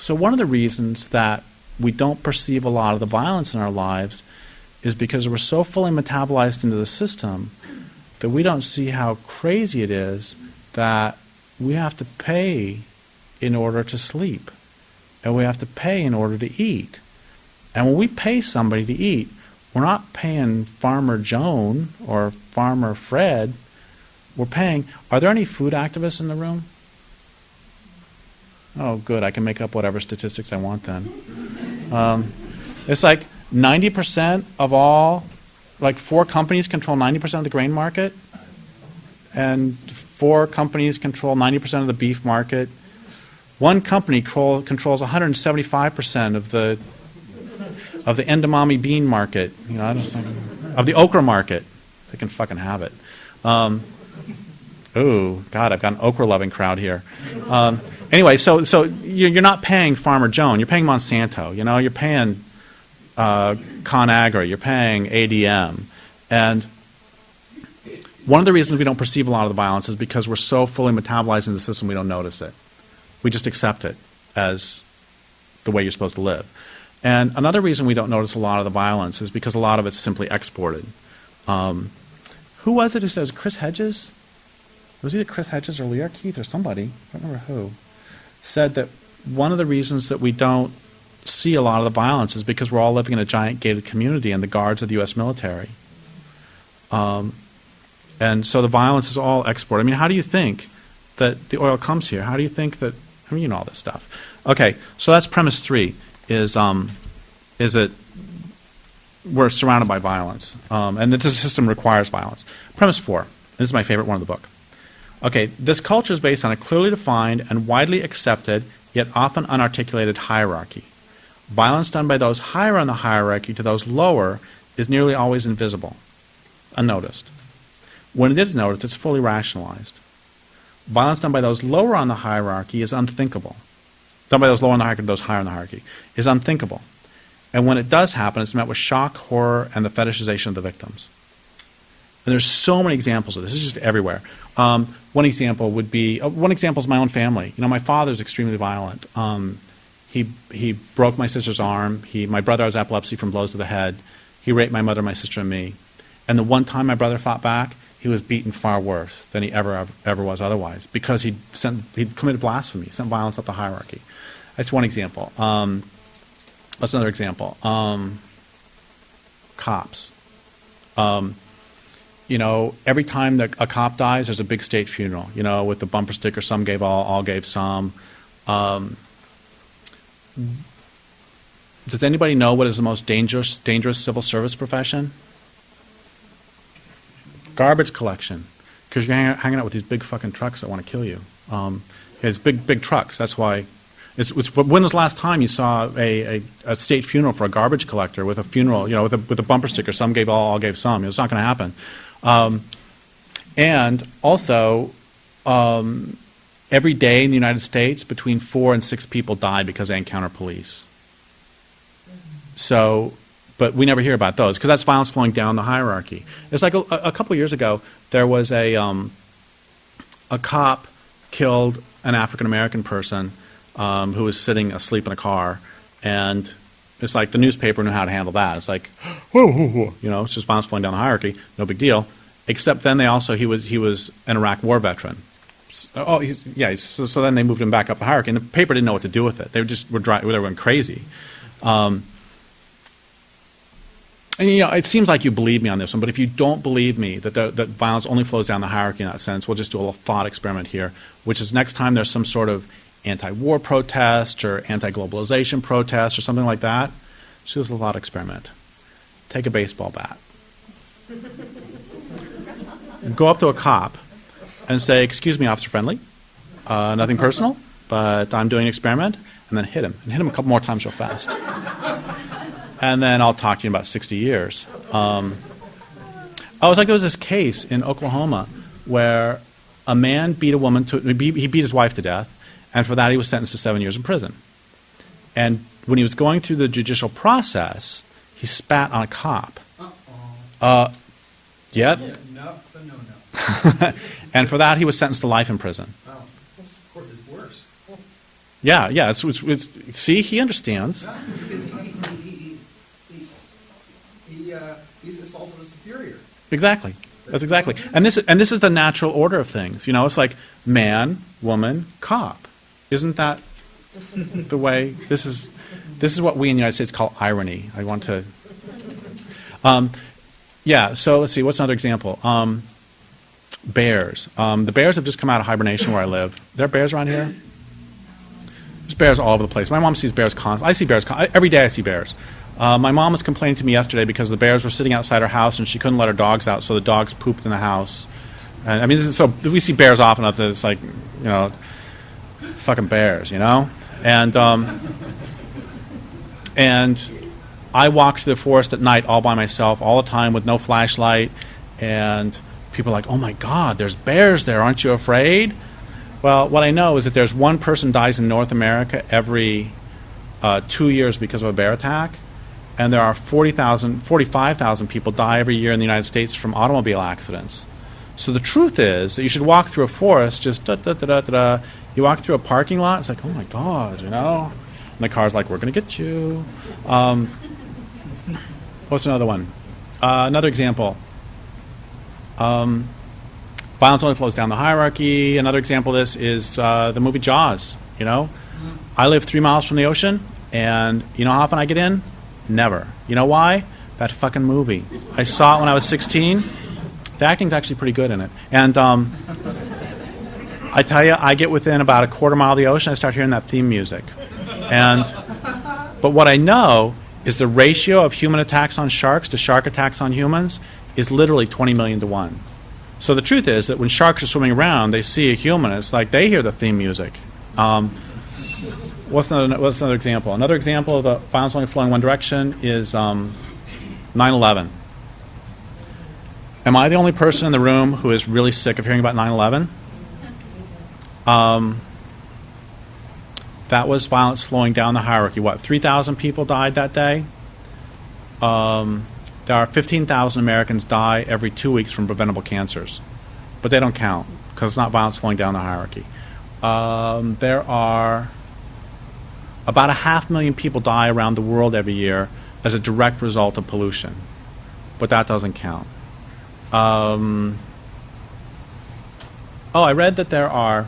So one of the reasons that we don't perceive a lot of the violence in our lives is because we're so fully metabolized into the system that we don't see how crazy it is that we have to pay in order to sleep, and we have to pay in order to eat. And when we pay somebody to eat, we're not paying Farmer Joan or Farmer Fred. We're paying... Are there any food activists in the room? Oh, good. I can make up whatever statistics I want then. It's like 90% of all... Like 4 companies control 90% of the grain market, and 4 companies control 90% of the beef market. 1 company controls 175% of the edamame bean market. You know, of the okra market. They can fucking have it. Oh, God, I've got an okra-loving crowd here. Anyway, so you're not paying Farmer Joan. You're paying Monsanto. You know, you're paying ConAgra. You're paying ADM. And one of the reasons we don't perceive a lot of the violence is because we're so fully metabolized in the system we don't notice it. We just accept it as the way you're supposed to live. And another reason we don't notice a lot of the violence is because a lot of it's simply exported. Who was it who says, Chris Hedges? It was either Chris Hedges or Lear Keith or somebody, I don't remember who, said that one of the reasons that we don't see a lot of the violence is because we're all living in a giant gated community and the guards of the U.S. military. And so the violence is all exported. I mean, how do you think that the oil comes here? How do you think that, I mean, you know all this stuff. Okay, so that's premise 3, is that we're surrounded by violence, and that the system requires violence. Premise 4, this is my favorite one of the book. Okay, this culture is based on a clearly defined and widely accepted, yet often unarticulated hierarchy. Violence done by those higher on the hierarchy to those lower is nearly always invisible, unnoticed. When it is noticed, it's fully rationalized. Violence done by those lower on the hierarchy is unthinkable. Done by those lower on the hierarchy to those higher on the hierarchy is unthinkable. And when it does happen, it's met with shock, horror, and the fetishization of the victims. And there's so many examples of this. This is just everywhere. One example would be, one example is my own family. You know, my father's extremely violent. He broke my sister's arm. My brother has epilepsy from blows to the head. He raped my mother, my sister, and me. And the one time my brother fought back, he was beaten far worse than he ever was otherwise, because he'd committed blasphemy, sent violence up the hierarchy. That's one example. That's another example. Cops. You know, every time that a cop dies, there's a big state funeral, you know, with the bumper sticker, some gave all gave some. Does anybody know what is the most dangerous civil service profession? Garbage collection. Because you're hanging out with these big fucking trucks that want to kill you. It's big trucks. That's why. When was the last time you saw a state funeral for a garbage collector with a funeral, you know, with a bumper sticker, some gave all gave some? It's not going to happen. And also, every day in the United States, between 4 and 6 people die because they encounter police. So, but we never hear about those because that's violence flowing down the hierarchy. It's like a couple of years ago, there was a cop killed an African American person who was sitting asleep in a car, and it's like the newspaper knew how to handle that. It's like, whoa, whoa, whoa. You know, it's just violence flowing down the hierarchy, no big deal. Except then he was an Iraq War veteran. So then they moved him back up the hierarchy, and the paper didn't know what to do with it. They were going crazy. And you know, it seems like you believe me on this one, but if you don't believe me that violence only flows down the hierarchy in that sense, we'll just do a little thought experiment here, which is next time there's some sort of anti-war protest or anti-globalization protest or something like that, just do a little thought experiment. Take a baseball bat. Go up to a cop and say, "Excuse me, Officer Friendly, nothing personal, but I'm doing an experiment," and then hit him. And hit him a couple more times real fast. And then I'll talk to you in about 60 years. It was like there was this case in Oklahoma where a man beat a woman he beat his wife to death, and for that he was sentenced to 7 years in prison. And when he was going through the judicial process, he spat on a cop. Yeah? No, so no. And for that he was sentenced to life in prison. Oh, this court is worse. Yeah. See, he understands. No, because he's assaulted a superior. Exactly. That's exactly. And this is the natural order of things. You know, it's like man, woman, cop. Isn't that the way? This is what we in the United States call irony. I want to. Yeah. So let's see. What's another example? Bears. The bears have just come out of hibernation where I live. There are bears around here. There's bears all over the place. My mom sees bears constantly. I see bears every day. I see bears. My mom was complaining to me yesterday because the bears were sitting outside her house and she couldn't let her dogs out, so the dogs pooped in the house. And I mean, so we see bears often enough that it's like, you know, fucking bears, you know. And I walk through the forest at night all by myself, all the time with no flashlight, and people are like, "Oh my God, there's bears there! Aren't you afraid?" Well, what I know is that there's one person dies in North America every 2 years because of a bear attack. And there are 45,000 people die every year in the United States from automobile accidents. So the truth is that you should walk through a forest, just da-da-da-da-da. You walk through a parking lot, it's like, oh my God, you know? And the car's like, we're going to get you. What's another one? Another example. Violence only flows down the hierarchy. Another example of this is the movie Jaws, you know? I live 3 miles from the ocean, and you know how often I get in? Never. You know why? That fucking movie. I saw it when I was 16. The acting's actually pretty good in it. And I tell you, I get within about a quarter mile of the ocean, I start hearing that theme music. But what I know is the ratio of human attacks on sharks to shark attacks on humans is literally 20 million to 1. So the truth is that when sharks are swimming around, they see a human, it's like they hear the theme music. What's another example? Another example of the violence only flowing one direction is 9/11. Am I the only person in the room who is really sick of hearing about 9/11? That was violence flowing down the hierarchy. What, 3,000 people died that day? There are 15,000 Americans die every 2 weeks from preventable cancers. But they don't count because it's not violence flowing down the hierarchy. There are about 500,000 people die around the world every year as a direct result of pollution. But that doesn't count. I read that there are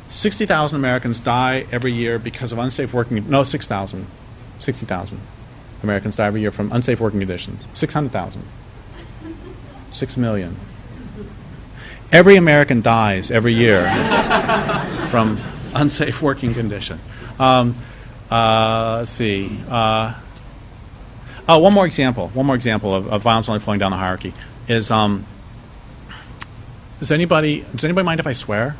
60,000 Americans die every year because of unsafe working... No, 6,000. 60,000 Americans die every year from unsafe working conditions. 600,000. 6 million. Every American dies every year from unsafe working condition. Let's see. One more example. One more example of violence only flowing down the hierarchy is. Does anybody mind if I swear?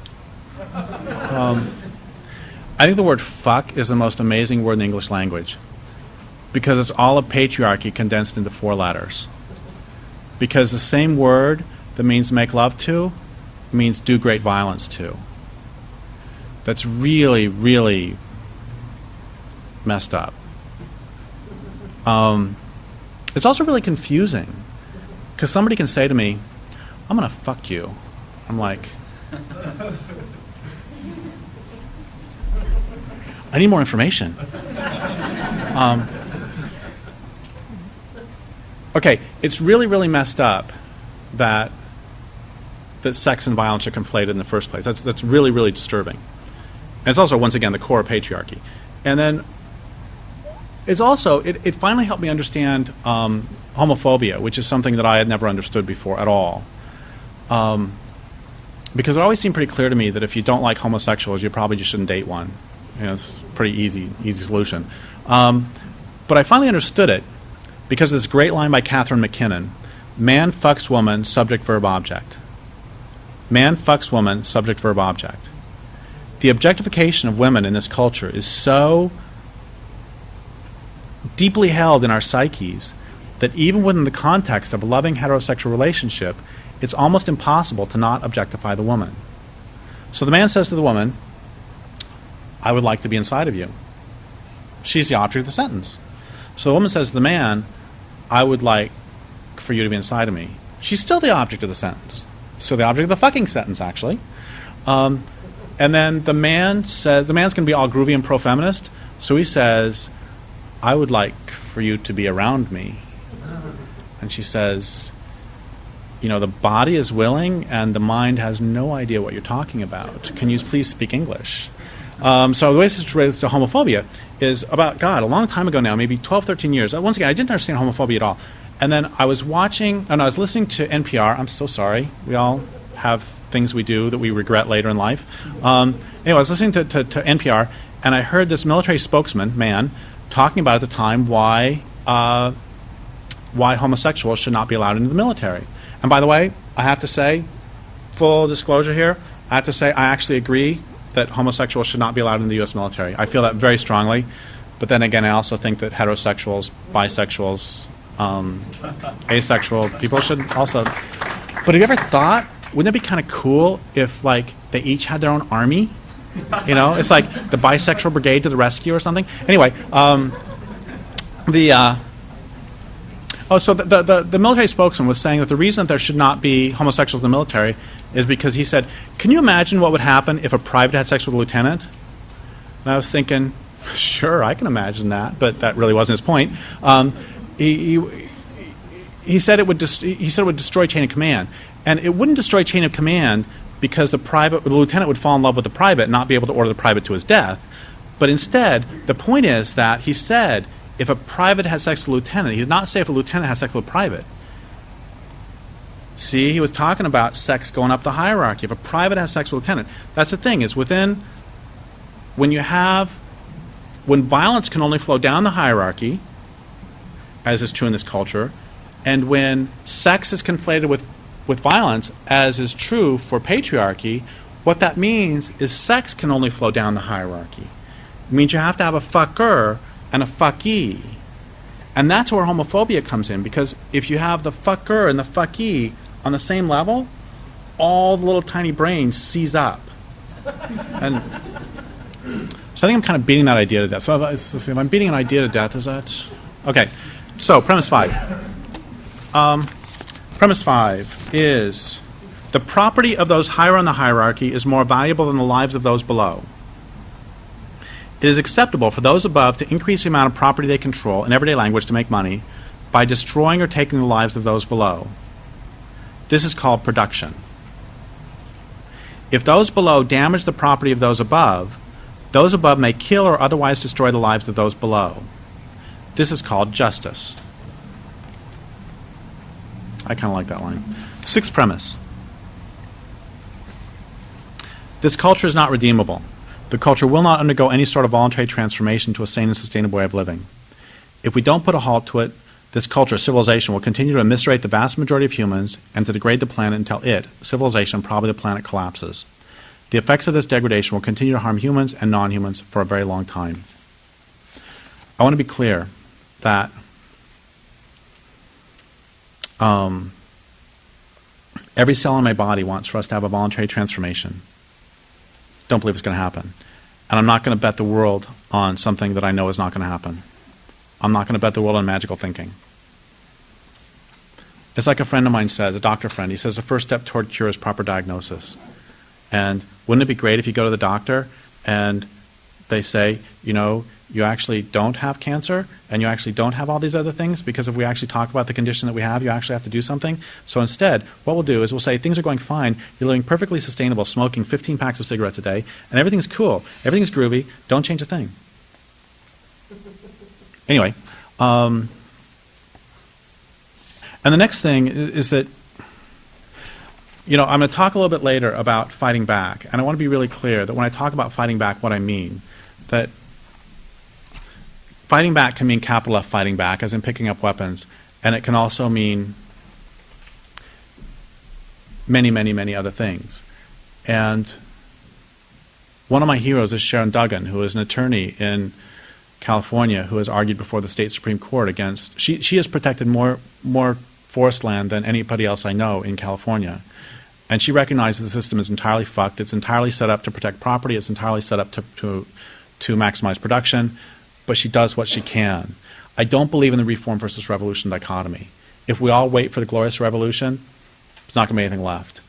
I think the word "fuck" is the most amazing word in the English language because it's all of patriarchy condensed into 4 letters. Because the same word that means make love to means do great violence to. That's really, really messed up. It's also really confusing because somebody can say to me, "I'm going to fuck you." I'm like, I need more information. Okay, it's really, really messed up that sex and violence are conflated in the first place. That's really, really disturbing. And it's also, once again, the core of patriarchy. And then it's also, it finally helped me understand homophobia, which is something that I had never understood before at all. Because it always seemed pretty clear to me that if you don't like homosexuals, you probably just shouldn't date one. You know, it's a pretty easy solution. But I finally understood it because of this great line by Catherine McKinnon: "Man fucks woman, subject, verb, object." Man fucks woman, subject, verb, object. The objectification of women in this culture is so deeply held in our psyches that even within the context of a loving heterosexual relationship, it's almost impossible to not objectify the woman. So the man says to the woman, "I would like to be inside of you." She's the object of the sentence. So the woman says to the man, "I would like for you to be inside of me." She's still the object of the sentence. So the object of the fucking sentence, actually. And And then the man says, the man's going to be all groovy and pro-feminist, so he says, I would like for you to be around me. And she says, you know, the body is willing and the mind has no idea what you're talking about. Can you please speak English? So the way this relates to homophobia is about, God, a long time ago now, maybe 12, 13 years. Once again, I didn't understand homophobia at all. And then I was watching, and I was listening to NPR. I'm so sorry. We all have things we do that we regret later in life. Anyway, I was listening to NPR, and I heard this military spokesman, man, talking about at the time why homosexuals should not be allowed into the military. And by the way, I have to say, full disclosure here, I have to say I actually agree that homosexuals should not be allowed in the U.S. military. I feel that very strongly. But then again, I also think that heterosexuals, bisexuals, asexual people should also. But have you ever thought, wouldn't it be kind of cool if, like, they each had their own army? You know, it's like the bisexual brigade to the rescue or something. Anyway, so the military spokesman was saying that the reason that there should not be homosexuals in the military is because he said, can you imagine what would happen if a private had sex with a lieutenant? And I was thinking, sure, I can imagine that, but that really wasn't his point. He said it would destroy chain of command, and it wouldn't destroy chain of command because the lieutenant would fall in love with the private and not be able to order the private to his death. But instead, the point is that he said if a private has sex with a lieutenant, he did not say if a lieutenant has sex with a private. See, he was talking about sex going up the hierarchy. If a private has sex with a lieutenant, that's the thing, is when violence can only flow down the hierarchy, as is true in this culture, and when sex is conflated with violence, as is true for patriarchy, what that means is sex can only flow down the hierarchy. It means you have to have a fucker and a fuckee. And that's where homophobia comes in, because if you have the fucker and the fuckee on the same level, all the little tiny brains seize up. And so I think I'm kind of beating that idea to death. So if I'm beating an idea to death, is that... Okay, so premise 5. Premise 5 is the property of those higher on the hierarchy is more valuable than the lives of those below. It is acceptable for those above to increase the amount of property they control in everyday language to make money by destroying or taking the lives of those below. This is called production. If those below damage the property of those above may kill or otherwise destroy the lives of those below. This is called justice. I kind of like that line. 6th premise. This culture is not redeemable. The culture will not undergo any sort of voluntary transformation to a sane and sustainable way of living. If we don't put a halt to it, this culture, civilization, will continue to eviscerate the vast majority of humans and to degrade the planet until it, civilization, probably the planet, collapses. The effects of this degradation will continue to harm humans and non-humans for a very long time. I want to be clear that every cell in my body wants for us to have a voluntary transformation. Don't believe it's going to happen. And I'm not going to bet the world on something that I know is not going to happen. I'm not going to bet the world on magical thinking. It's like a friend of mine says, a doctor friend. He says the first step toward cure is proper diagnosis. And wouldn't it be great if you go to the doctor and they say, you know, you actually don't have cancer and you actually don't have all these other things, because if we actually talk about the condition that we have, you actually have to do something. So instead, what we'll do is we'll say things are going fine, you're living perfectly sustainable, smoking 15 packs of cigarettes a day, and everything's cool, everything's groovy, don't change a thing. Anyway, and the next thing is that, you know, I'm going to talk a little bit later about fighting back, and I want to be really clear that when I talk about fighting back, what I mean, that fighting back can mean capital F fighting back, as in picking up weapons, and it can also mean many, many, many other things. And one of my heroes is Sharon Duggan, who is an attorney in California who has argued before the state Supreme Court against... She has protected more forest land than anybody else I know in California. And she recognizes the system is entirely fucked. It's entirely set up to protect property. It's entirely set up to maximize production. But she does what she can. I don't believe in the reform versus revolution dichotomy. If we all wait for the glorious revolution, there's not going to be anything left.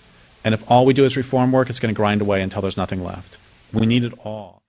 And if all we do is reform work, it's going to grind away until there's nothing left. We need it all.